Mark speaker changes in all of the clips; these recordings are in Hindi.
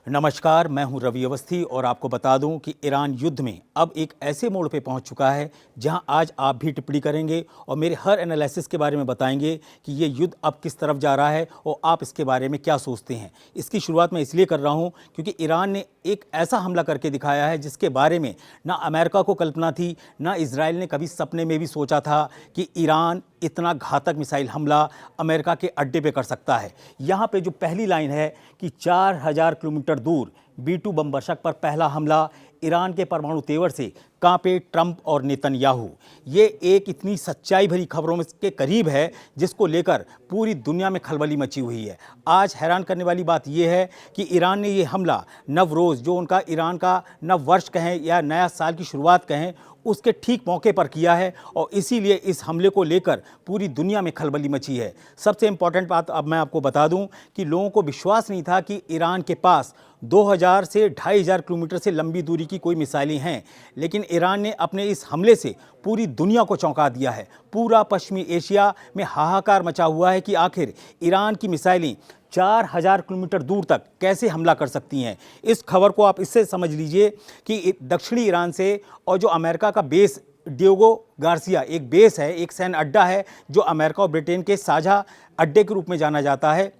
Speaker 1: नमस्कार, मैं हूं रवि अवस्थी और आपको बता दूं कि ईरान युद्ध में अब एक ऐसे मोड़ पे पहुंच चुका है जहां आज आप भी टिप्पणी करेंगे और मेरे हर एनालिसिस के बारे में बताएंगे कि ये युद्ध अब किस तरफ जा रहा है और आप इसके बारे में क्या सोचते हैं। इसकी शुरुआत मैं इसलिए कर रहा हूं क्योंकि ईरान ने एक ऐसा हमला करके दिखाया है जिसके बारे में ना अमेरिका को कल्पना थी, ना इजराइल ने कभी सपने में भी सोचा था कि ईरान इतना घातक मिसाइल हमला अमेरिका के अड्डे पे कर सकता है। यहाँ पे जो पहली लाइन है कि 4000 किलोमीटर दूर B-2 बम वर्षक पर पहला हमला, ईरान के परमाणु तेवर से कांपे ट्रंप और नेतन्याहू। ये एक इतनी सच्चाई भरी खबरों में के करीब है जिसको लेकर पूरी दुनिया में खलबली मची हुई है। आज हैरान करने वाली बात यह है कि ईरान ने ये हमला नवरोज़, जो उनका ईरान का नव वर्ष कहें या नया साल की शुरुआत कहें, उसके ठीक मौके पर किया है और इसीलिए इस हमले को लेकर पूरी दुनिया में खलबली मची है। सबसे इम्पॉर्टेंट बात अब मैं आपको बता दूं कि लोगों को विश्वास नहीं था कि ईरान के पास 2000 से 2500 किलोमीटर से लंबी दूरी की कोई मिसाइलें हैं, लेकिन ईरान ने अपने इस हमले से पूरी दुनिया को चौंका दिया है। पूरा पश्चिमी एशिया में हाहाकार मचा हुआ है कि आखिर ईरान की मिसाइलें 4000 किलोमीटर दूर तक कैसे हमला कर सकती हैं। इस खबर को आप इससे समझ लीजिए कि दक्षिणी ईरान से और जो अमेरिका का बेस डिएगो गार्सिया एक बेस है, एक सैन्य अड्डा है जो अमेरिका और ब्रिटेन के साझा अड्डे के रूप में जाना जाता है,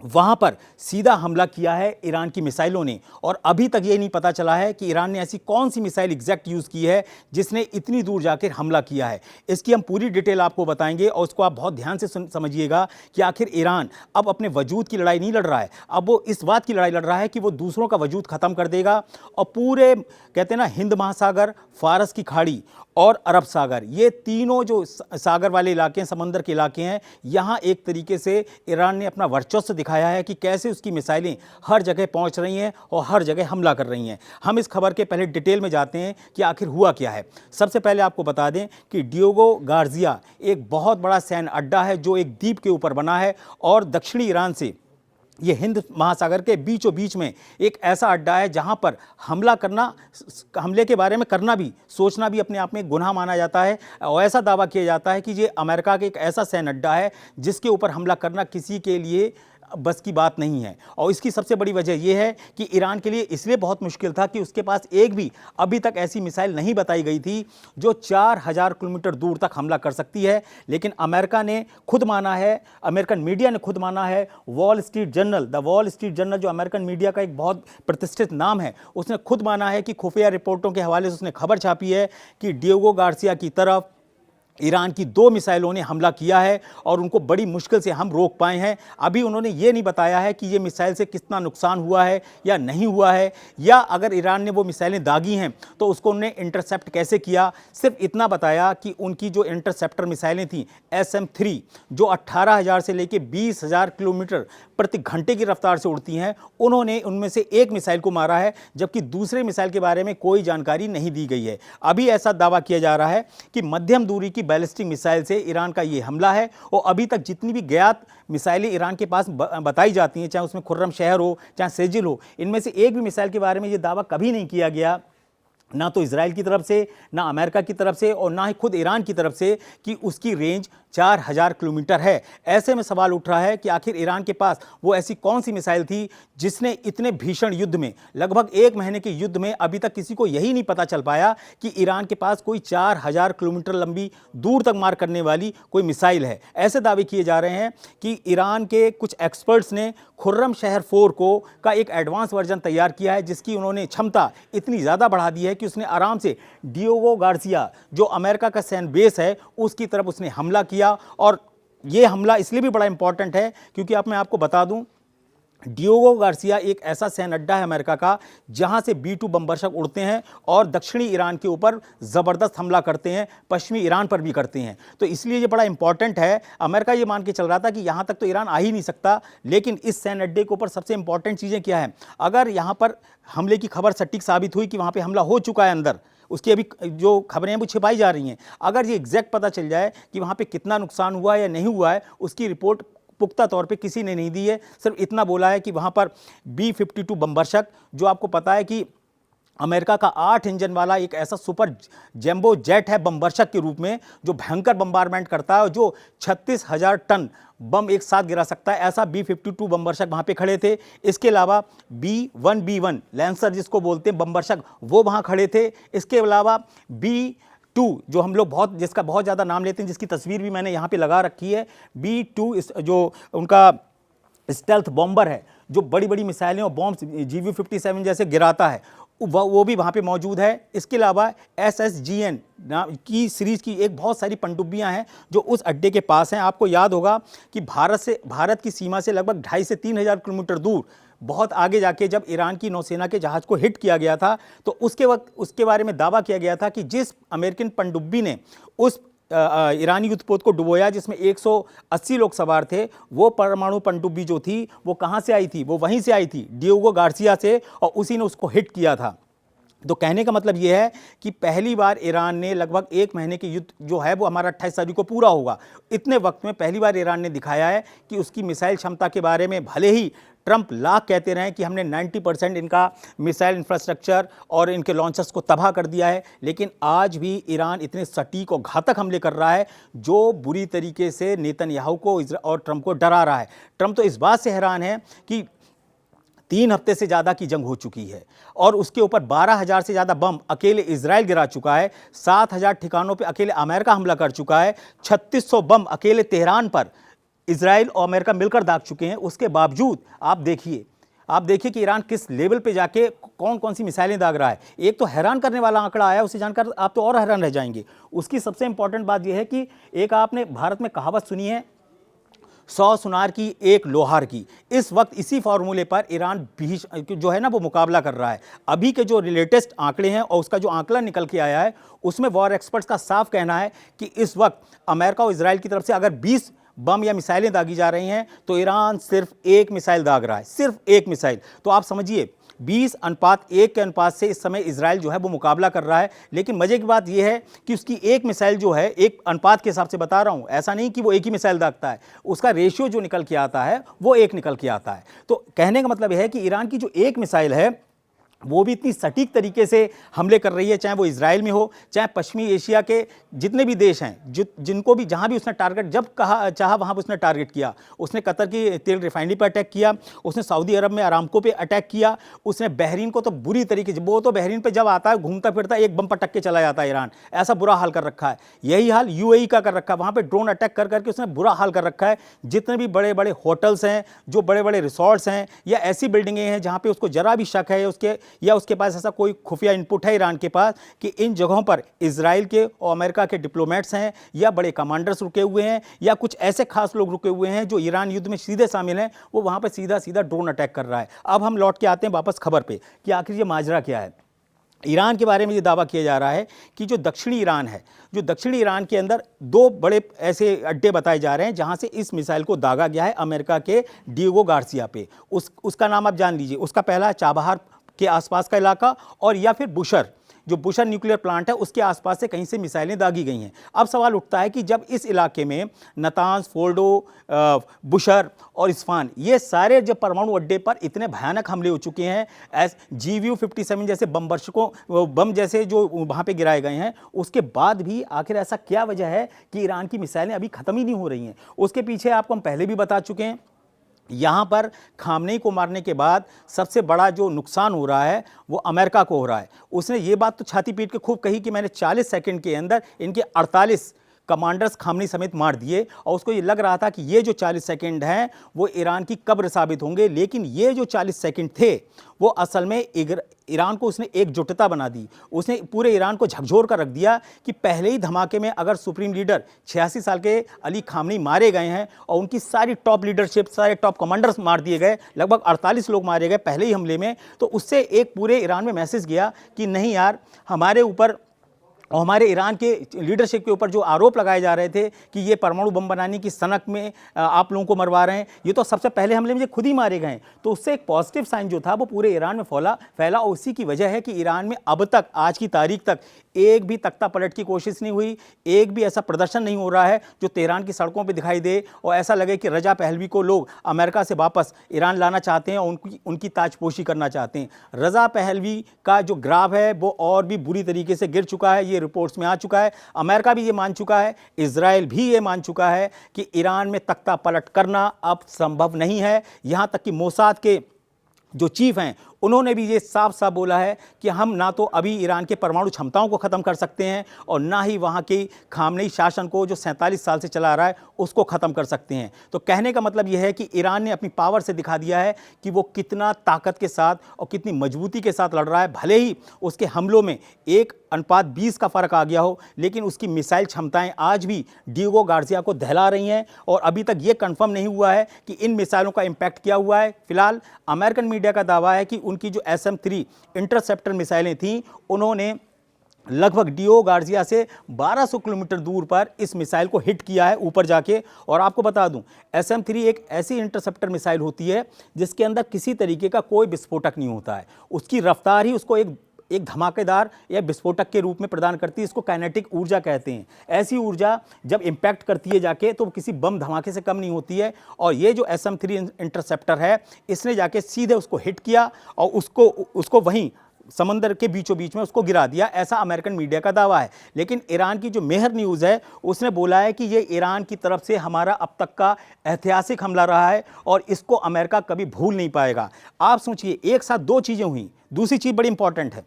Speaker 1: वहाँ पर सीधा हमला किया है ईरान की मिसाइलों ने। और अभी तक ये नहीं पता चला है कि ईरान ने ऐसी कौन सी मिसाइल एग्जैक्ट यूज़ की है जिसने इतनी दूर जाकर हमला किया है। इसकी हम पूरी डिटेल आपको बताएंगे और उसको आप बहुत ध्यान से समझिएगा कि आखिर ईरान अब अपने वजूद की लड़ाई नहीं लड़ रहा है, अब वो इस बात की लड़ाई लड़ रहा है कि वो दूसरों का वजूद ख़त्म कर देगा और पूरे कहते हैं ना हिंद महासागर, फारस की खाड़ी और अरब सागर, ये तीनों जो सागर वाले इलाके हैं, समंदर के इलाके हैं, यहाँ एक तरीके से ईरान ने अपना वर्चस्व दिखाया है कि कैसे उसकी मिसाइलें हर जगह पहुँच रही हैं और हर जगह हमला कर रही हैं। हम इस खबर के पहले डिटेल में जाते हैं कि आखिर हुआ क्या है। सबसे पहले आपको बता दें कि डिएगो गार्सिया एक बहुत बड़ा सैन्य अड्डा है जो एक द्वीप के ऊपर बना है और दक्षिणी ईरान से ये हिंद महासागर के बीचों बीच में एक ऐसा अड्डा है जहां पर हमला करना, हमले के बारे में करना भी, सोचना भी अपने आप में गुनाह माना जाता है और ऐसा दावा किया जाता है कि ये अमेरिका का एक ऐसा सैन्य अड्डा है जिसके ऊपर हमला करना किसी के लिए बस की बात नहीं है। और इसकी सबसे बड़ी वजह यह है कि ईरान के लिए इसलिए बहुत मुश्किल था कि उसके पास एक भी अभी तक ऐसी मिसाइल नहीं बताई गई थी जो 4000 किलोमीटर दूर तक हमला कर सकती है। लेकिन अमेरिका ने खुद माना है, अमेरिकन मीडिया ने खुद माना है, द वॉल स्ट्रीट जर्नल जो अमेरिकन मीडिया का एक बहुत प्रतिष्ठित नाम है, उसने खुद माना है कि खुफिया रिपोर्टों के हवाले से उसने खबर छापी है कि डिएगो गार्सिया की तरफ ईरान की 2 मिसाइलों ने हमला किया है और उनको बड़ी मुश्किल से हम रोक पाए हैं। अभी उन्होंने ये नहीं बताया है कि ये मिसाइल से कितना नुकसान हुआ है या नहीं हुआ है, या अगर ईरान ने वो मिसाइलें दागी हैं तो उसको उन्होंने इंटरसेप्ट कैसे किया। सिर्फ इतना बताया कि उनकी जो इंटरसेप्टर मिसाइलें थीं SM-3 जो 18,000 से लेकर 20,000 किलोमीटर प्रति घंटे की रफ्तार से उड़ती हैं, उन्होंने उनमें से एक मिसाइल को मारा है, जबकि दूसरे मिसाइल के बारे में कोई जानकारी नहीं दी गई है। अभी ऐसा दावा किया जा रहा है कि मध्यम दूरी की बैलिस्टिक मिसाइल से ईरान का ये हमला है और अभी तक जितनी भी ज्ञात मिसाइलें ईरान के पास बताई जाती हैं, चाहे उसमें खुर्रम शहर हो चाहे सेजिल हो, इनमें से एक भी मिसाइल के बारे में ये दावा कभी नहीं किया गया, ना तो इजराइल की तरफ से, ना अमेरिका की तरफ से और ना ही खुद ईरान की तरफ से, कि उसकी रेंज 4000 किलोमीटर है। ऐसे में सवाल उठ रहा है कि आखिर ईरान के पास वो ऐसी कौन सी मिसाइल थी जिसने इतने भीषण युद्ध में, लगभग 1 महीने के युद्ध में, अभी तक किसी को यही नहीं पता चल पाया कि ईरान के पास कोई 4000 किलोमीटर लंबी दूर तक मार करने वाली कोई मिसाइल है। ऐसे दावे किए जा रहे हैं कि ईरान के कुछ एक्सपर्ट्स ने खुर्रम शहर 4 का एक एडवांस वर्जन तैयार किया है जिसकी उन्होंने क्षमता इतनी ज़्यादा बढ़ा दी है कि उसने आराम से डिएगो गार्सिया जो अमेरिका का सैन्य बेस है उसकी तरफ उसने हमला किया। और यह हमला इसलिए भी बड़ा इंपॉर्टेंट है क्योंकि मैं आपको बता दूं, डिएगो गार्सिया एक ऐसा सैन्य अड्डा है अमेरिका का जहां से B-2 बम वर्षक उड़ते हैं और दक्षिणी ईरान के ऊपर ज़बरदस्त हमला करते हैं, पश्चिमी ईरान पर भी करते हैं। तो इसलिए ये बड़ा इंपॉर्टेंट है। अमेरिका ये मान के चल रहा था कि यहां तक तो ईरान आ ही नहीं सकता, लेकिन इस सैन्य अड्डे के ऊपर सबसे इंपॉर्टेंट चीज़ें क्या है, अगर यहां पर हमले की खबर सटीक साबित हुई कि वहां पर हमला हो चुका है अंदर, उसकी अभी जो खबरें हैं वो छिपाई जा रही हैं, अगर ये एग्जैक्ट पता चल जाए कि वहाँ पे कितना नुकसान हुआ है या नहीं हुआ है, उसकी रिपोर्ट पुख्ता तौर पे किसी ने नहीं दी है। सिर्फ इतना बोला है कि वहाँ पर B-52 बम वर्षक, जो आपको पता है कि अमेरिका का 8 इंजन वाला एक ऐसा सुपर जैम्बो जेट है बमवर्षक के रूप में, जो भयंकर बम्बारमेंट करता है और जो 36,000 टन बम एक साथ गिरा सकता है। ऐसा B-52 बमवर्षक वहाँ पे खड़े थे। इसके अलावा B-1B1 लैंसर जिसको बोलते हैं बमवर्षक, वो वहाँ खड़े थे। इसके अलावा B-2 जो हम लोग जिसका बहुत ज़्यादा नाम लेते हैं, जिसकी तस्वीर भी मैंने यहाँ पे लगा रखी है, B-2 जो उनका स्टेल्थ बॉम्बर है, जो बड़ी बड़ी मिसाइलें और बॉम्ब्स GV-57 जैसे गिराता है, वो भी वहाँ पे मौजूद है। इसके अलावा SSGN की सीरीज़ की एक बहुत सारी पनडुब्बियाँ हैं जो उस अड्डे के पास हैं। आपको याद होगा कि भारत की सीमा से लगभग 2,500 से 3,000 किलोमीटर दूर, बहुत आगे जाके जब ईरान की नौसेना के जहाज़ को हिट किया गया था, तो उसके वक्त उसके बारे में दावा किया गया था कि जिस अमेरिकन पनडुब्बी ने उस ईरानी युद्धपोत को डुबोया जिसमें 180 लोग सवार थे, वो परमाणु पनडुब्बी जो थी वो कहाँ से आई थी? वो वहीं से आई थी, डिएगो गार्सिया से, और उसी ने उसको हिट किया था। तो कहने का मतलब ये है कि पहली बार ईरान ने लगभग 1 महीने की युद्ध जो है वो हमारा 28 तारीख को पूरा होगा, इतने वक्त में पहली बार ईरान ने दिखाया है कि उसकी मिसाइल क्षमता के बारे में भले ही ट्रंप लाख कहते रहे कि हमने 90% इनका मिसाइल इंफ्रास्ट्रक्चर और इनके लॉन्चर्स को तबाह कर दिया है, लेकिन आज भी ईरान इतने सटीक और घातक हमले कर रहा है जो बुरी तरीके से नेतन्याहू को और ट्रंप को डरा रहा है। ट्रंप तो इस बात से हैरान है कि 3 हफ्ते से ज़्यादा की जंग हो चुकी है और उसके ऊपर 12,000 से ज़्यादा बम अकेले इजराइल गिरा चुका है, 7,000 ठिकानों पे अकेले अमेरिका हमला कर चुका है, 3600 बम अकेले तेहरान पर इजराइल और अमेरिका मिलकर दाग चुके हैं। उसके बावजूद आप देखिए कि ईरान किस लेवल पे जाके कौन कौन सी मिसाइलें दाग रहा है। एक तो हैरान करने वाला आंकड़ा आया, उसे जानकर आप तो और हैरान रह जाएंगे। उसकी सबसे इंपॉर्टेंट बात यह है कि एक आपने भारत में कहावत सुनी है, 100 सुनार की 1 लोहार की। इस वक्त इसी फार्मूले पर ईरान जो है ना वो मुकाबला कर रहा है। अभी के जो लेटेस्ट आंकड़े हैं और उसका जो आंकड़ा निकल के आया है, उसमें वॉर एक्सपर्ट्स का साफ कहना है कि इस वक्त अमेरिका और इजराइल की तरफ से अगर 20 बम या मिसाइलें दागी जा रही हैं तो ईरान सिर्फ 1 मिसाइल दाग रहा है, सिर्फ 1 मिसाइल। तो आप समझिए 20:1 के अनुपात से इस समय इजराइल जो है वो मुकाबला कर रहा है। लेकिन मजे की बात यह है कि उसकी एक मिसाइल जो है, एक अनुपात के हिसाब से बता रहा हूं, ऐसा नहीं कि वो एक ही मिसाइल दागता है, उसका रेशियो जो निकल के आता है वो 1 निकल के आता है। तो कहने का मतलब यह है कि ईरान की जो एक मिसाइल है वो भी इतनी सटीक तरीके से हमले कर रही है, चाहे वो इजराइल में हो, चाहे पश्चिमी एशिया के जितने भी देश हैं, जिनको भी जहां भी उसने टारगेट जब कहा चाहा वहां पर उसने टारगेट किया। उसने कतर की तेल रिफाइनरी पर अटैक किया, उसने सऊदी अरब में अरामको पे अटैक किया, उसने बहरीन को तो बुरी तरीके से, वो तो बहरीन पे जब आता है घूमता फिरता एक बम पटक के चला जाता है ईरान, ऐसा बुरा हाल कर रखा है। यही हाल यूएई का कर रखा है, वहां पर ड्रोन अटैक कर करके उसने बुरा हाल कर रखा है। जितने भी बड़े बड़े होटल्स हैं, जो बड़े बड़े रिसोर्ट्स हैं या ऐसी बिल्डिंगें हैं जहाँ पर उसको जरा भी शक है उसके पास ऐसा कोई खुफिया इनपुट है ईरान के पास कि इन जगहों पर इजराइल के और अमेरिका के डिप्लोमेट्स हैं या बड़े कमांडर्स रुके हुए हैं या कुछ ऐसे खास लोग रुके हुए हैं जो ईरान युद्ध में सीधे शामिल हैं, वो वहां पर सीधा सीधा ड्रोन अटैक कर रहा है। अब हम लौट के आते हैं वापस खबर पे कि आखिर ये माजरा क्या है। ईरान के बारे में ये दावा किया जा रहा है कि जो दक्षिणी ईरान है, जो दक्षिणी ईरान के अंदर 2 बड़े ऐसे अड्डे बताए जा रहे हैं जहां से इस मिसाइल को दागा गया है अमेरिका के डिएगो गार्सिया पे। उसका नाम आप जान लीजिए। उसका पहला है चाबहार के आसपास का इलाका, और या फिर बुशर, जो बुशर न्यूक्लियर प्लांट है उसके आसपास से कहीं से मिसाइलें दागी गई हैं। अब सवाल उठता है कि जब इस इलाके में नतांज, फोर्डो, बुशर और इस्फान, ये सारे जब परमाणु अड्डे पर इतने भयानक हमले हो चुके हैं, GV-57 जैसे बम जैसे जो वहाँ पे गिराए गए हैं, उसके बाद भी आखिर ऐसा क्या वजह है कि ईरान की मिसाइलें अभी ख़त्म ही नहीं हो रही हैं। उसके पीछे आपको हम पहले भी बता चुके हैं, यहाँ पर खामनेई को मारने के बाद सबसे बड़ा जो नुकसान हो रहा है वो अमेरिका को हो रहा है। उसने ये बात तो छाती पीट के खूब कही कि मैंने 40 सेकंड के अंदर इनके 48 कमांडर्स खामनेई समेत मार दिए, और उसको ये लग रहा था कि ये जो 40 सेकंड हैं वो ईरान की कब्र साबित होंगे। लेकिन ये जो 40 सेकंड थे वो असल में ईरान को उसने एकजुटता बना दी। उसने पूरे ईरान को झकझोर कर रख दिया कि पहले ही धमाके में अगर सुप्रीम लीडर 86 साल के अली खामनेई मारे गए हैं और उनकी सारी टॉप लीडरशिप, सारे टॉप कमांडर्स मार दिए गए, लगभग 48 लोग मारे गए पहले ही हमले में, तो उससे एक पूरे ईरान में मैसेज गया कि नहीं यार, हमारे ऊपर और हमारे ईरान के लीडरशिप के ऊपर जो आरोप लगाए जा रहे थे कि ये परमाणु बम बनाने की सनक में आप लोगों को मरवा रहे हैं, ये तो सबसे पहले हमले में खुद ही मारे गए। तो उससे एक पॉजिटिव साइन जो था वो पूरे ईरान में फैला, और उसी की वजह है कि ईरान में अब तक, आज की तारीख तक, एक भी तख्ता पलट की कोशिश नहीं हुई, एक भी ऐसा प्रदर्शन नहीं हो रहा है जो तेहरान की सड़कों पे दिखाई दे और ऐसा लगे कि रजा पहलवी को लोग अमेरिका से वापस ईरान लाना चाहते हैं और उनकी ताजपोशी करना चाहते हैं। रजा पहलवी का जो ग्राफ है वो और भी बुरी तरीके से गिर चुका है, ये रिपोर्ट्स में आ चुका है। अमेरिका भी ये मान चुका है, इजराइल भी ये मान चुका है कि ईरान में तख्ता पलट करना अब संभव नहीं है। यहां तक कि मोसाद के जो चीफ हैं उन्होंने भी ये साफ साफ बोला है कि हम ना तो अभी ईरान के परमाणु क्षमताओं को ख़त्म कर सकते हैं और ना ही वहाँ के खामनेई शासन को जो 47 साल से चला आ रहा है उसको ख़त्म कर सकते हैं। तो कहने का मतलब यह है कि ईरान ने अपनी पावर से दिखा दिया है कि वो कितना ताकत के साथ और कितनी मजबूती के साथ लड़ रहा है। भले ही उसके हमलों में 1:20 का फ़र्क आ गया हो, लेकिन उसकी मिसाइल क्षमताएं आज भी डिएगो गार्सिया को दहला रही हैं और अभी तक ये कंफर्म नहीं हुआ है कि इन मिसाइलों का इम्पैक्ट क्या हुआ है। फिलहाल अमेरिकन मीडिया का दावा है कि उनकी जो SM-3 इंटरसेप्टर मिसाइलें थीं, उन्होंने लगभग डिएगो गार्सिया से 1200 किलोमीटर दूर पर इस मिसाइल को हिट किया है ऊपर जाके। और आपको बता दूं, SM-3 एक ऐसी इंटरसेप्टर मिसाइल होती है जिसके अंदर किसी तरीके का कोई विस्फोटक नहीं होता है। उसकी रफ्तार ही उसको एक धमाकेदार या विस्फोटक के रूप में प्रदान करती है। इसको काइनेटिक ऊर्जा कहते हैं। ऐसी ऊर्जा जब इम्पैक्ट करती है जाके तो किसी बम धमाके से कम नहीं होती है। और ये जो SM-3 इंटरसेप्टर है, इसने जाके सीधे उसको हिट किया और उसको वहीं समंदर के बीचों बीच में उसको गिरा दिया, ऐसा अमेरिकन मीडिया का दावा है। लेकिन ईरान की जो मेहर न्यूज़ है उसने बोला है कि ये ईरान की तरफ से हमारा अब तक का ऐतिहासिक हमला रहा है और इसको अमेरिका कभी भूल नहीं पाएगा। आप सोचिए, एक साथ दो चीज़ें हुई। दूसरी चीज़ बड़ी इंपॉर्टेंट है।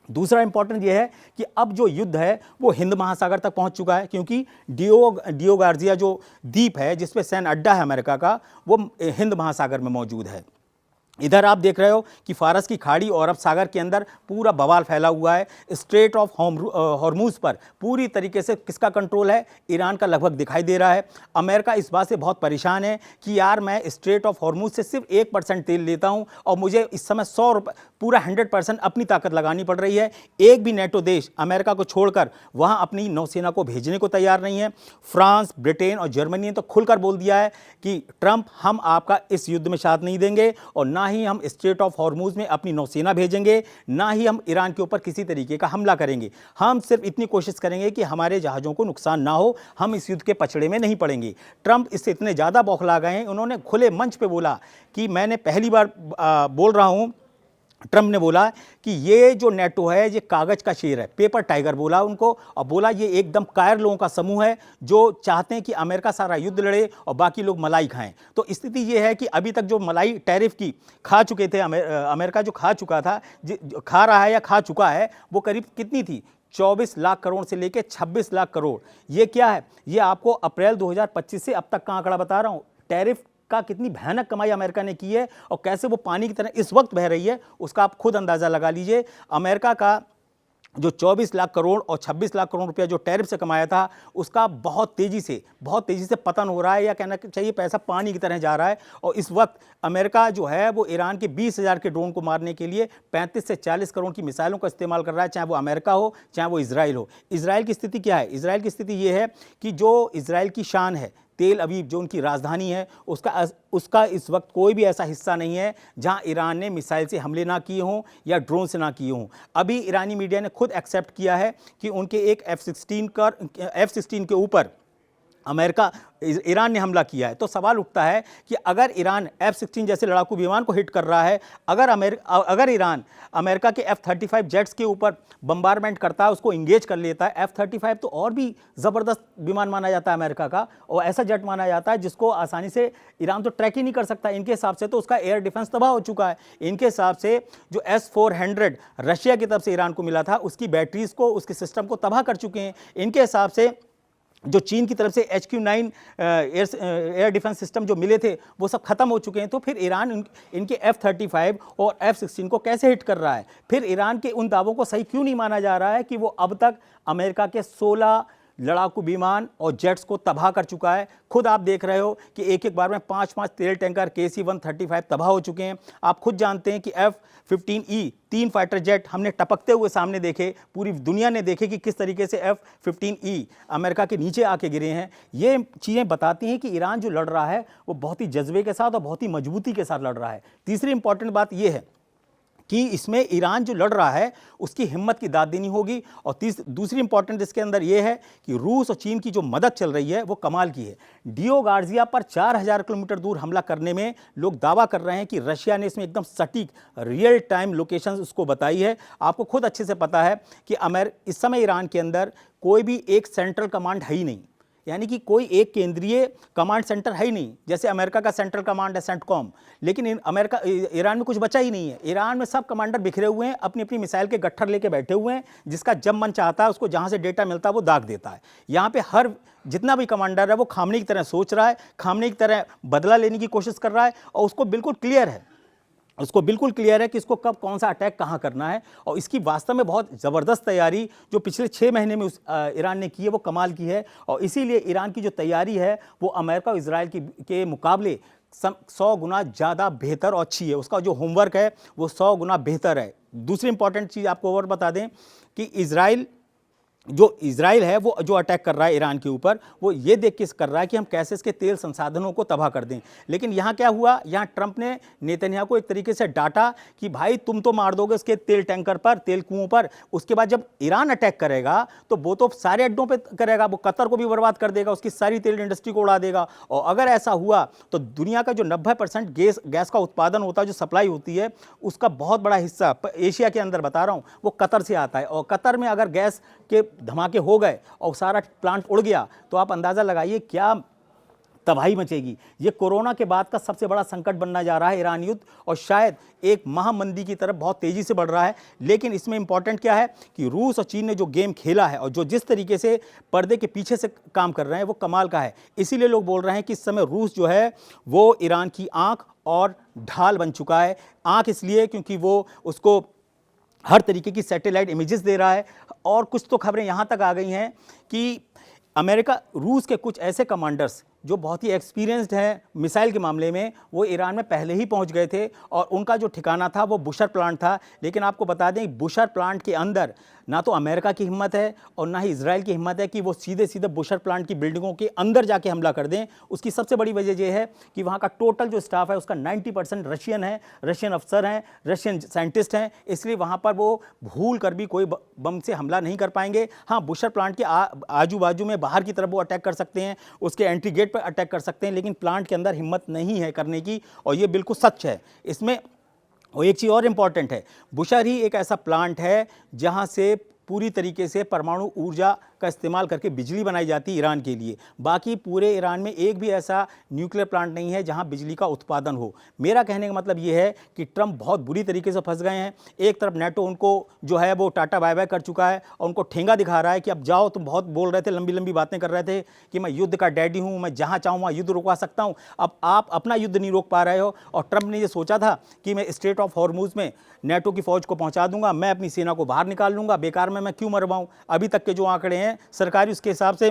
Speaker 1: दूसरा इंपॉर्टेंट यह है कि अब जो युद्ध है वो हिंद महासागर तक पहुंच चुका है, क्योंकि डिएगो गार्सिया जो द्वीप है जिसपे सैन्य अड्डा है अमेरिका का, वो हिंद महासागर में मौजूद है। इधर आप देख रहे हो कि फारस की खाड़ी और अरब सागर के अंदर पूरा बवाल फैला हुआ है। स्ट्रेट ऑफ हॉर्मूज पर पूरी तरीके से किसका कंट्रोल है? ईरान का लगभग दिखाई दे रहा है। अमेरिका इस बात से बहुत परेशान है कि यार मैं स्ट्रेट ऑफ हॉर्मूज से सिर्फ 1% तेल लेता हूं और मुझे इस समय 100 रुपये पूरा 100% अपनी ताकत लगानी पड़ रही है। एक भी नेटो देश अमेरिका को छोड़कर वहां अपनी नौसेना को भेजने को तैयार नहीं है। फ्रांस, ब्रिटेन और जर्मनी ने तो खुलकर बोल दिया है कि ट्रंप, हम आपका इस युद्ध में साथ नहीं देंगे और ना ही हम स्ट्रेट ऑफ हॉर्मूज में अपनी नौसेना भेजेंगे, ना ही हम ईरान के ऊपर किसी तरीके का हमला करेंगे। हम सिर्फ इतनी कोशिश करेंगे कि हमारे जहाज़ों को नुकसान ना हो, हम इस युद्ध के पछड़े में नहीं पड़ेंगे। ट्रंप इससे इतने ज़्यादा बौखला गए हैं, उन्होंने खुले मंच पे बोला कि मैंने पहली बार बोल रहा हूँ, ट्रंप ने बोला कि ये जो नेटो है ये कागज़ का शेर है, पेपर टाइगर बोला उनको, और बोला ये एकदम कायर लोगों का समूह है जो चाहते हैं कि अमेरिका सारा युद्ध लड़े और बाकी लोग मलाई खाएं। तो स्थिति ये है कि अभी तक जो मलाई टैरिफ की खा चुके थे अमेरिका, जो खा चुका था, खा रहा है या खा चुका है, वो करीब कितनी थी? 24 लाख करोड़ से लेकर 26 लाख करोड़। ये क्या है? ये आपको अप्रैल 2025 से अब तक का आंकड़ा बता रहा हूँ। टैरिफ का कितनी भयानक कमाई अमेरिका ने की है और कैसे वो पानी की तरह इस वक्त बह रही है, उसका आप खुद अंदाजा लगा लीजिए। अमेरिका का जो 24 लाख करोड़ और 26 लाख करोड़ रुपया जो टैरिफ से कमाया था, उसका बहुत तेज़ी से पतन हो रहा है, या कहना चाहिए पैसा पानी की तरह जा रहा है। और इस वक्त अमेरिका जो है वो ईरान के 20,000 के ड्रोन को मारने के लिए 35 से 40 करोड़ की मिसाइलों का इस्तेमाल कर रहा है, चाहे वो अमेरिका हो चाहे वो इजराइल हो। इजराइल की स्थिति क्या है? इजराइल की स्थिति ये है कि जो इजराइल की शान है, तेल अवीव जो उनकी राजधानी है, उसका इस वक्त कोई भी ऐसा हिस्सा नहीं है जहां ईरान ने मिसाइल से हमले ना किए हों या ड्रोन से ना किए हों। अभी ईरानी मीडिया ने खुद एक्सेप्ट किया है कि उनके एक F-16 के ऊपर ईरान ने हमला किया है। तो सवाल उठता है कि अगर ईरान F-16 जैसे लड़ाकू विमान को हिट कर रहा है, अगर ईरान अमेरिका के F-35 जेट्स के ऊपर बम्बारमेंट करता है, उसको इंगेज कर लेता है। F-35 तो और भी ज़बरदस्त विमान माना जाता है अमेरिका का, और ऐसा जेट माना जाता है जिसको आसानी से ईरान तो ट्रैक ही नहीं कर सकता। इनके हिसाब से तो उसका एयर डिफेंस तबाह हो चुका है। इनके हिसाब से जो S-400 रशिया की तरफ से ईरान को मिला था, उसकी बैटरीज को, उसके सिस्टम को तबाह कर चुके हैं। इनके हिसाब से जो चीन की तरफ से HQ-9 एयर डिफेंस सिस्टम जो मिले थे वो सब खत्म हो चुके हैं। तो फिर ईरान इनके F-35 और F-16 को कैसे हिट कर रहा है? फिर ईरान के उन दावों को सही क्यों नहीं माना जा रहा है कि वो अब तक अमेरिका के 16 लड़ाकू विमान और जेट्स को तबाह कर चुका है? खुद आप देख रहे हो कि एक बार में 5 तेल टैंकर KC-135 तबाह हो चुके हैं। आप खुद जानते हैं कि F-15E 3 फाइटर जेट हमने टपकते हुए सामने देखे, पूरी दुनिया ने देखे कि किस तरीके से F-15E अमेरिका के नीचे आके गिरे हैं। ये चीज़ें बताती हैं कि ईरान जो लड़ रहा है वो बहुत ही जज्बे के साथ और बहुत ही मजबूती के साथ लड़ रहा है। तीसरी इंपॉर्टेंट बात यह है कि इसमें ईरान जो लड़ रहा है उसकी हिम्मत की दाद देनी होगी। और दूसरी इंपॉर्टेंट इसके अंदर यह है कि रूस और चीन की जो मदद चल रही है वो कमाल की है। डियो गार्जिया पर 4000 किलोमीटर दूर हमला करने में लोग दावा कर रहे हैं कि रशिया ने इसमें एकदम सटीक रियल टाइम लोकेशन उसको बताई है। आपको खुद अच्छे से पता है कि इस समय ईरान के अंदर कोई भी एक सेंट्रल कमांड है ही नहीं, यानी कि कोई एक केंद्रीय कमांड सेंटर है ही नहीं। जैसे अमेरिका का सेंट्रल कमांड है सेंटकॉम, लेकिन ईरान में कुछ बचा ही नहीं है। ईरान में सब कमांडर बिखरे हुए हैं, अपनी अपनी मिसाइल के गट्ठर लेके बैठे हुए हैं, जिसका जब मन चाहता है उसको जहां से डेटा मिलता है वो दाग देता है। यहाँ पे हर जितना भी कमांडर है वो खामने की तरह सोच रहा है, खामने की तरह बदला लेने की कोशिश कर रहा है, और उसको बिल्कुल क्लियर है कि इसको कब कौन सा अटैक कहां करना है। और इसकी वास्तव में बहुत ज़बरदस्त तैयारी जो पिछले 6 महीने में ईरान ने की है वो कमाल की है। और इसीलिए ईरान की जो तैयारी है वो अमेरिका और इजराइल के मुकाबले 100 गुना ज़्यादा बेहतर और अच्छी है। उसका जो होमवर्क है वो 100 गुना बेहतर है। दूसरी इंपॉर्टेंट चीज़ आपको और बता दें कि इजराइल है वो जो अटैक कर रहा है ईरान के ऊपर, वो ये देख के कर रहा है कि हम कैसे इसके तेल संसाधनों को तबाह कर दें। लेकिन यहाँ क्या हुआ, यहाँ ट्रंप ने नेतन्याहू को एक तरीके से डांटा कि भाई तुम तो मार दोगे इसके तेल टैंकर पर, तेल कुओं पर, उसके बाद जब ईरान अटैक करेगा तो वो तो सारे अड्डों पर करेगा, वो कतर को भी बर्बाद कर देगा, उसकी सारी तेल इंडस्ट्री को उड़ा देगा। और अगर ऐसा हुआ तो दुनिया का जो 90% गैस का उत्पादन होता है, जो सप्लाई होती है, उसका बहुत बड़ा हिस्सा एशिया के अंदर बता रहा हूँ वो कतर से आता है। और कतर में अगर गैस के धमाके हो गए और सारा प्लांट उड़ गया तो आप अंदाजा लगाइए क्या तबाही मचेगी। ये कोरोना के बाद का सबसे बड़ा संकट बनना जा रहा है ईरान युद्ध, और शायद एक महामंदी की तरफ बहुत तेजी से बढ़ रहा है। लेकिन इसमें इंपॉर्टेंट क्या है कि रूस और चीन ने जो गेम खेला है और जो जिस तरीके से पर्दे के पीछे से काम कर रहे हैं वो कमाल का है। इसीलिए लोग बोल रहे हैं कि इस समय रूस जो है वो ईरान की आंख और ढाल बन चुका है। आंख इसलिए क्योंकि वो उसको हर तरीके की सैटेलाइट इमेजेस दे रहा है। और कुछ तो खबरें यहाँ तक आ गई हैं कि रूस के कुछ ऐसे कमांडर्स जो बहुत ही एक्सपीरियंस्ड हैं मिसाइल के मामले में, वो ईरान में पहले ही पहुंच गए थे और उनका जो ठिकाना था वो बुशर प्लांट था। लेकिन आपको बता दें बुशर प्लांट के अंदर ना तो अमेरिका की हिम्मत है और ना ही इजराइल की हिम्मत है कि वो सीधे सीधे बुशर प्लांट की बिल्डिंगों के अंदर जाके हमला कर दें। उसकी सबसे बड़ी वजह यह है कि वहाँ का टोटल जो स्टाफ है उसका 90% रशियन है, रशियन अफसर हैं, रशियन साइंटिस्ट हैं। इसलिए वहाँ पर वो भूल कर भी कोई बम से हमला नहीं कर पाएंगे। हाँ, बुशर प्लांट के आजू बाजू में बाहर की तरफ वो अटैक कर सकते हैं, उसके एंट्री गेट पर अटैक कर सकते हैं, लेकिन प्लांट के अंदर हिम्मत नहीं है करने की। और ये बिल्कुल सच है। इसमें और एक चीज़ और इम्पॉर्टेंट है, बुशर ही एक ऐसा प्लांट है जहाँ से पूरी तरीके से परमाणु ऊर्जा का इस्तेमाल करके बिजली बनाई जाती है ईरान के लिए। बाकी पूरे ईरान में एक भी ऐसा न्यूक्लियर प्लांट नहीं है जहां बिजली का उत्पादन हो। मेरा कहने का मतलब ये है कि ट्रंप बहुत बुरी तरीके से फंस गए हैं। एक तरफ नेटो उनको जो है वो टाटा बाय बाय कर चुका है और उनको ठेंगा दिखा रहा है कि अब जाओ, तुम बहुत बोल रहे थे, लंबी लंबी बातें कर रहे थे कि मैं युद्ध का डैडी हूँ, मैं जहाँ चाहूँ वहाँ युद्ध रुकवा सकता हूँ। अब आप अपना युद्ध नहीं रोक पा रहे हो। और ट्रंप ने ये सोचा था कि मैं स्ट्रेट ऑफ हॉर्मुज में नेटो की फौज को पहुँचा दूंगा, मैं अपनी सेना को बाहर निकाल लूँगा, बेकार में मैं क्यों मरवाऊँ। अभी तक के जो आंकड़े हैं सरकारी, उसके हिसाब से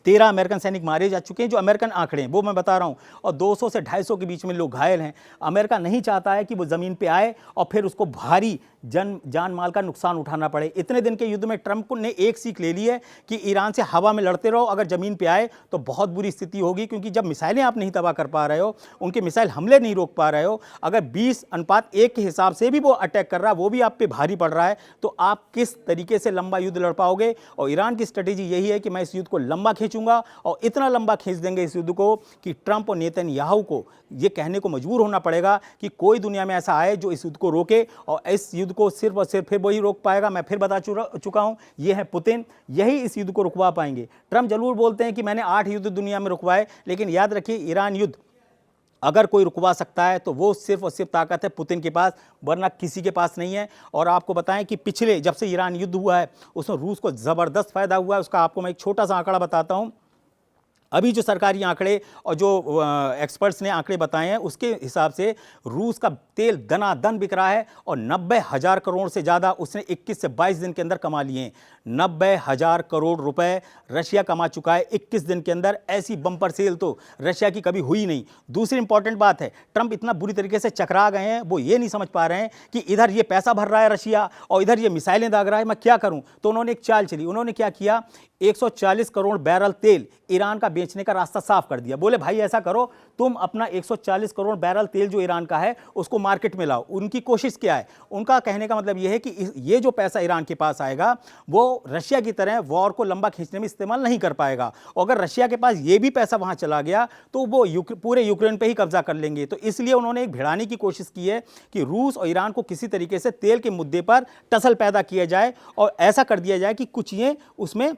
Speaker 1: 13 अमेरिकन सैनिक मारे जा चुके हैं, जो अमेरिकन आंकड़े हैं वो मैं बता रहा हूं, और 200 से 250 के बीच में लोग घायल हैं। अमेरिका नहीं चाहता है कि वो ज़मीन पे आए और फिर उसको भारी जान माल का नुकसान उठाना पड़े। इतने दिन के युद्ध में ट्रंप ने एक सीख ले ली है कि ईरान से हवा में लड़ते रहो, अगर ज़मीन पे आए तो बहुत बुरी स्थिति होगी। क्योंकि जब मिसाइलें आप नहीं तबाह कर पा रहे हो, उनके मिसाइल हमले नहीं रोक पा रहे हो, अगर 20:1 के हिसाब से भी वो अटैक कर रहा है, वो भी आप पे भारी पड़ रहा है, तो आप किस तरीके से लंबा युद्ध लड़ पाओगे। और ईरान की स्ट्रेटेजी यही है कि मैं इस युद्ध को लंबा खींचूंगा, और इतना लंबा खींच देंगे इस युद्ध को कि ट्रंप और नेतन्याहू को ये कहने को मजबूर होना पड़ेगा कि कोई दुनिया में ऐसा आए जो इस युद्ध को रोके, और इस युद्ध को सिर्फ और सिर्फ फिर वही रोक पाएगा। मैं फिर बता चुका हूं, ये है पुतिन, यही इस युद्ध को रुकवा पाएंगे। ट्रंप जरूर बोलते हैं कि मैंने 8 युद्ध दुनिया में रुकवाए, लेकिन याद रखिए ईरान युद्ध अगर कोई रुकवा सकता है तो वो सिर्फ और सिर्फ ताकत है पुतिन के पास, वरना किसी के पास नहीं है। और आपको बताएं कि पिछले जब से ईरान युद्ध हुआ है उसमें रूस को ज़बरदस्त फायदा हुआ है। उसका आपको मैं एक छोटा सा आंकड़ा बताता हूं। अभी जो सरकारी आंकड़े और जो एक्सपर्ट्स ने आंकड़े बताए हैं उसके हिसाब से रूस का तेल दनादन बिक रहा है, और 90,000 करोड़ से ज़्यादा उसने 21 से 22 दिन के अंदर कमा लिए हैं। 90,000 करोड़ रुपए रशिया कमा चुका है 21 दिन के अंदर। ऐसी बम्पर सेल तो रशिया की कभी हुई नहीं। दूसरी इंपॉर्टेंट बात है, ट्रंप इतना बुरी तरीके से चकरा गए हैं, वो ये नहीं समझ पा रहे हैं कि इधर ये पैसा भर रहा है रशिया और इधर ये मिसाइलें दाग रहा है, मैं क्या करूँ। तो उन्होंने एक चाल चली। उन्होंने क्या किया, 140 करोड़ बैरल तेल ईरान का बेचने का रास्ता साफ कर दिया। बोले भाई ऐसा करो, तुम अपना 140 करोड़ बैरल तेल जो ईरान का है उसको मार्केट में लाओ। उनकी कोशिश क्या है? उनका कहने का मतलब यह है कि ये जो पैसा ईरान के पास आएगा वो रशिया की तरह वॉर को लंबा खींचने में इस्तेमाल नहीं कर पाएगा। अगर रशिया के पास ये भी पैसा वहां चला गया तो वो पूरे यूक्रेन पे ही कब्जा कर लेंगे। तो इसलिए उन्होंने एक भिड़ाने की कोशिश की है कि रूस और ईरान को किसी तरीके से तेल के मुद्दे पर टसल पैदा किया जाए और ऐसा कर दिया जाए कि कुछ ये उसमें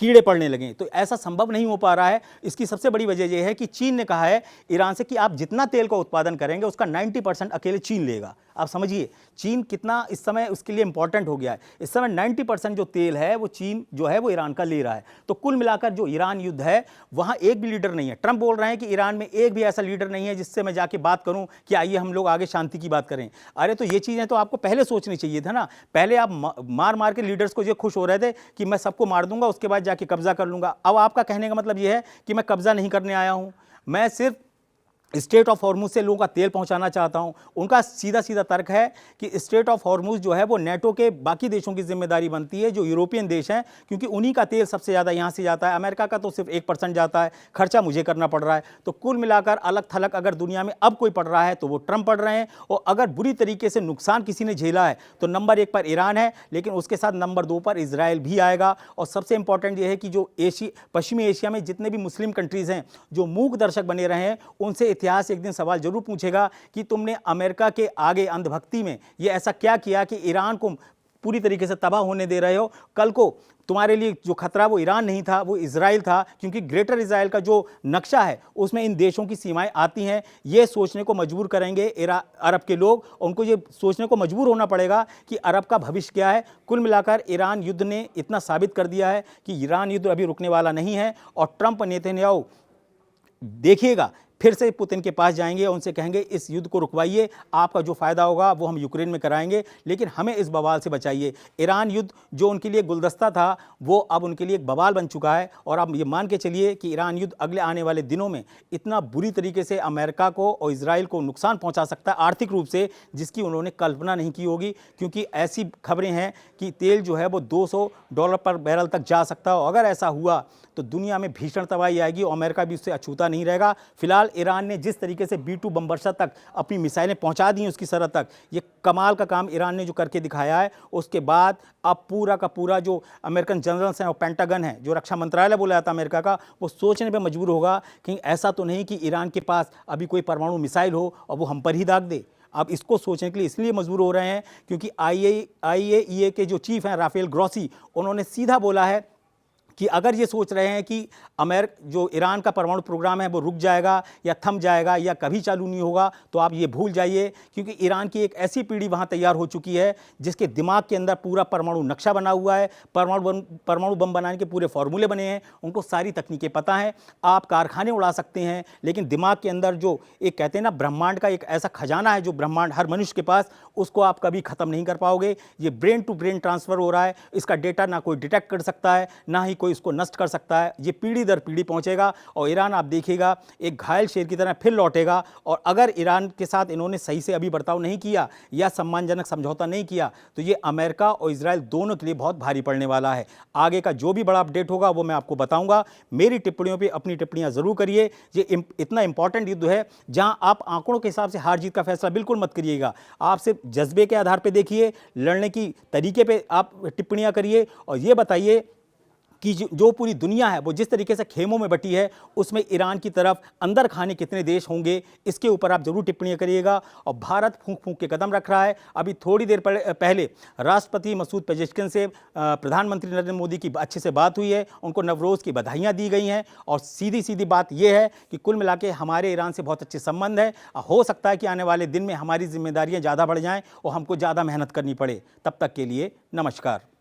Speaker 1: कीड़े पड़ने लगे। तो ऐसा संभव नहीं हो पा रहा है। इसकी सबसे बड़ी वजह यह है कि चीन ने कहा है ईरान से कि आप जितना तेल का उत्पादन करेंगे उसका 90% अकेले चीन लेगा। आप समझिए चीन कितना इस समय उसके लिए इंपॉर्टेंट हो गया है। इस समय 90% जो तेल है वो चीन जो है वो ईरान का ले रहा है। तो कुल मिलाकर जो ईरान युद्ध है वहां एक भी लीडर नहीं है। ट्रंप बोल रहे हैं कि ईरान में एक भी ऐसा लीडर नहीं है जिससे मैं जाके बात करूं कि आइए हम लोग आगे शांति की बात करें। अरे तो ये चीजें तो आपको पहले सोचनी चाहिए था ना। पहले आप मार मार के लीडर्स को ये खुश हो रहे थे कि मैं सबको मार दूंगा उसके बाद जाके कब्जा कर लूंगा। अब आपका कहने का मतलब यह है कि मैं कब्जा नहीं करने आया हूं, मैं सिर्फ स्ट्रेट ऑफ हॉर्मुज से लोगों का तेल पहुंचाना चाहता हूं। उनका सीधा सीधा तर्क है कि स्ट्रेट ऑफ हॉर्मुज जो है वो नेटो के बाकी देशों की जिम्मेदारी बनती है, जो यूरोपियन देश हैं, क्योंकि उन्हीं का तेल सबसे ज़्यादा यहां से जाता है। अमेरिका का तो सिर्फ 1% जाता है, खर्चा मुझे करना पड़ रहा है। तो कुल मिलाकर अलग थलग अगर दुनिया में अब कोई पड़ रहा है तो वो ट्रंप पड़ रहे हैं। और अगर बुरी तरीके से नुकसान किसी ने झेला है तो नंबर 1 पर ईरान है, लेकिन उसके साथ नंबर 2 पर इजराइल भी आएगा। और सबसे इंपॉर्टेंट यह है कि जो पश्चिमी एशिया में जितने भी मुस्लिम कंट्रीज़ हैं जो मूक दर्शक बने रहे हैं, उनसे इतिहास एक दिन सवाल जरूर पूछेगा कि तुमने अमेरिका के आगे अंधभक्ति में ये ऐसा क्या किया कि ईरान को पूरी तरीके से तबाह होने दे रहे हो। कल को तुम्हारे लिए जो खतरा वो ईरान नहीं था, वो इजराइल था, क्योंकि ग्रेटर इजराइल का जो नक्शा है उसमें इन देशों की सीमाएं आती हैं। ये सोचने को मजबूर करेंगे अरब के लोग। उनको ये सोचने को मजबूर होना पड़ेगा कि अरब का भविष्य क्या है। कुल मिलाकर ईरान युद्ध ने इतना साबित कर दिया है कि ईरान युद्ध अभी रुकने वाला नहीं है। और ट्रंप नेतन्याहू देखिएगा फिर से पुतिन के पास जाएंगे और उनसे कहेंगे इस युद्ध को रुकवाइए, आपका जो फायदा होगा वो हम यूक्रेन में कराएंगे, लेकिन हमें इस बवाल से बचाइए। ईरान युद्ध जो उनके लिए गुलदस्ता था वो अब उनके लिए एक बवाल बन चुका है। और आप ये मान के चलिए कि ईरान युद्ध अगले आने वाले दिनों में इतना बुरी तरीके से अमेरिका को और इजराइल को नुकसान पहुंचा सकता है आर्थिक रूप से, जिसकी उन्होंने कल्पना नहीं की होगी। क्योंकि ऐसी खबरें हैं कि तेल जो है वो $200 पर बैरल तक जा सकता है। और अगर ऐसा हुआ तो दुनिया में भीषण तबाही आएगी और अमेरिका भी उससे अछूता नहीं रहेगा। फिलहाल ईरान ने जिस तरीके से B-2 बम वर्षा तक अपनी मिसाइलें पहुंचा दी हैं उसकी सरहद तक, ये कमाल का काम ईरान ने जो करके दिखाया है। उसके बाद अब पूरा का पूरा जो अमेरिकन जनरल्स हैं और पेंटागन है, जो रक्षा मंत्रालय बोला जाता है अमेरिका का, वो सोचने पर मजबूर होगा कि ऐसा तो नहीं कि ईरान के पास अभी कोई परमाणु मिसाइल हो और वो हम पर ही दाग दे। आप इसको सोचने के लिए इसलिए मजबूर हो रहे हैं क्योंकि IAEA के जो चीफ हैं राफेल ग्रॉसी, उन्होंने सीधा बोला है कि अगर ये सोच रहे हैं कि जो ईरान का परमाणु प्रोग्राम है वो रुक जाएगा या थम जाएगा या कभी चालू नहीं होगा, तो आप ये भूल जाइए। क्योंकि ईरान की एक ऐसी पीढ़ी वहाँ तैयार हो चुकी है जिसके दिमाग के अंदर पूरा परमाणु नक्शा बना हुआ है, परमाणु बम बनाने के पूरे फॉर्मूले बने हैं, उनको सारी तकनीकें पता हैं। आप कारखाने उड़ा सकते हैं, लेकिन दिमाग के अंदर जो एक कहते हैं ना ब्रह्मांड का एक ऐसा खजाना है जो ब्रह्मांड हर मनुष्य के पास, उसको आप कभी ख़त्म नहीं कर पाओगे। ये ब्रेन टू ब्रेन ट्रांसफ़र हो रहा है, इसका डेटा ना कोई डिटेक्ट कर सकता है, ना ही कोई इसको नष्ट कर सकता है। ये पीढ़ी दर पीढ़ी पहुंचेगा और ईरान आप देखिएगा एक घायल शेर की तरह फिर लौटेगा। और अगर ईरान के साथ इन्होंने सही से अभी बर्ताव नहीं किया या सम्मानजनक समझौता नहीं किया तो ये अमेरिका और इजराइल दोनों के लिए बहुत भारी पड़ने वाला है। आगे का जो भी बड़ा अपडेट होगा वो मैं आपको बताऊंगा। मेरी टिप्पणियों पर अपनी टिप्पणियां जरूर करिए। ये इतना इंपॉर्टेंट युद्ध है जहां आप आंकड़ों के हिसाब से हार जीत का फैसला बिल्कुल मत करिएगा। आप सिर्फ जज्बे के आधार पर देखिए, लड़ने की तरीके पर आप टिप्पणियां करिए और ये बताइए कि जो पूरी दुनिया है वो जिस तरीके से खेमों में बटी है उसमें ईरान की तरफ अंदर खाने कितने देश होंगे, इसके ऊपर आप जरूर टिप्पणियां करिएगा। और भारत फूंक फूंक के कदम रख रहा है। अभी थोड़ी देर पहले राष्ट्रपति मसूद पेजेश्किन से प्रधानमंत्री नरेंद्र मोदी की अच्छे से बात हुई है, उनको नवरोज़ की बधाइयाँ दी गई हैं। और सीधी सीधी बात यह है कि कुल मिला के हमारे ईरान से बहुत अच्छे संबंध है। हो सकता है कि आने वाले दिन में हमारी जिम्मेदारियाँ ज़्यादा बढ़ जाएँ और हमको ज़्यादा मेहनत करनी पड़े। तब तक के लिए नमस्कार।